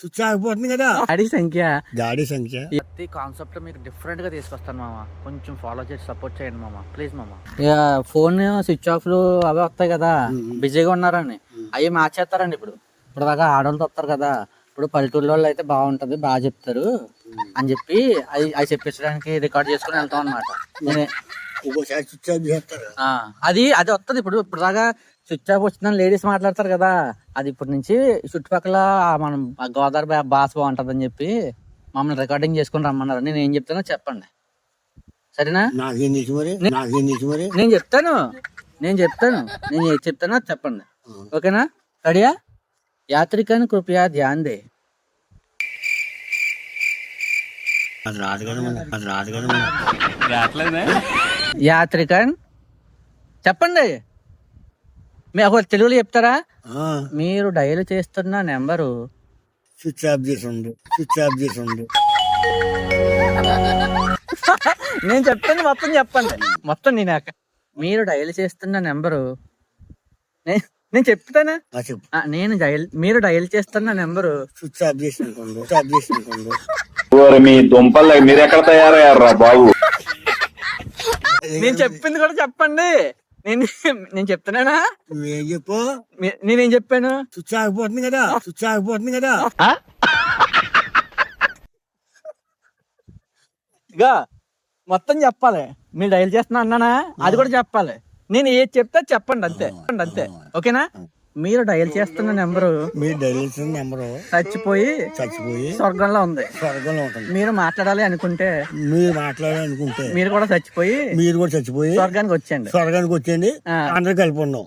Switch ఆగిపోతుంది కదా. గాడి సంఖ్య ప్రతి కాన్సెప్ట్ మీకు డిఫరెంట్ గా తీసుకొస్తాను మామ. కొంచెం ఫాలో చేసి సపోర్ట్ చేయండి మామ, ప్లీజ్ మామ. ఇక ఫోన్ స్విచ్ ఆఫ్లు అవి వస్తాయి కదా, బిజీగా ఉన్నారని అవి మార్చేస్తారండి. ఇప్పుడు దాకా ఆడవాళ్ళతో వస్తారు కదా, ఇప్పుడు పల్లెటూరు వాళ్ళు అయితే బాగుంటది, బాగా చెప్తారు అని చెప్పి అవి చెప్పించడానికి రికార్డ్ చేసుకుని వెళ్తాం అనమాట. ఒక్కోసారి స్విచ్ ఆఫ్ చేస్తారు. అది వస్తుంది. ఇప్పుడు దాకా స్విచ్ ఆఫ్ వచ్చిందని లేడీస్ మాట్లాడతారు కదా, అది ఇప్పటి నుంచి చుట్టుపక్కల మనం గోదావరి భాష బాగుంటది అని చెప్పి మమ్మల్ని రికార్డింగ్ చేసుకుని రమ్మన్నారు. నేను ఏం చెప్తానో చెప్పండి, సరేనా? నాకేం తెలుసు మరి. నేను చెప్తాను నేను ఏం చెప్తానో చెప్పండి, ఓకేనా? రెడీయా? యాత్రికన్ కృపయా ధ్యాన్ దే. అది రాదు కదా. యాత్రికన్ చెప్పండి. మీరు తెలుగులో చెప్తారా? మీరు డయల్ చేస్తున్న నెంబరు స్విచ్ ఆఫ్ చేసి ఉండు. నేను చెప్తాను, మొత్తం చెప్పండి. మొత్తం మీరు డయల్ చేస్తున్న నెంబరు నేను చెప్తానా? మీరు డయల్ చేస్తున్న నెంబరు స్విచ్ ఆఫ్ చేసి ఉండు. మీ దుంపలు మీరు ఎక్కడ తయారయ్యారా బాబు? నేను చెప్పింది కూడా చెప్పండి. నేను చెప్తున్నానా? నువ్వేం చెప్పు. నేనేం చెప్పాను? స్విచ్ ఆగిపోతుంది కదా. ఇక మొత్తం చెప్పాలి. మీరు డైల్ చేస్తున్నా అన్నానా, అది కూడా చెప్పాలి. నేను ఏది చెప్తే చెప్పండి, అంతే ఓకేనా? మీరు డయల్ చేస్తున్న నెంబరు చచ్చిపోయి స్వర్గంలో ఉంది. మీరు మాట్లాడాలి అనుకుంటే మీరు కూడా చచ్చిపోయి స్వర్గానికి వచ్చేయండి. అందరు కలిపి ఉన్నాం.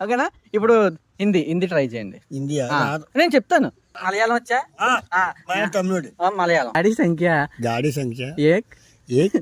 ఓకేనా? ఇప్పుడు హిందీ ట్రై చేయండి. నేను చెప్తాను. మలయాళం వచ్చా? తమిళుడు. మలయాళం. గాడి సంఖ్య ఏక్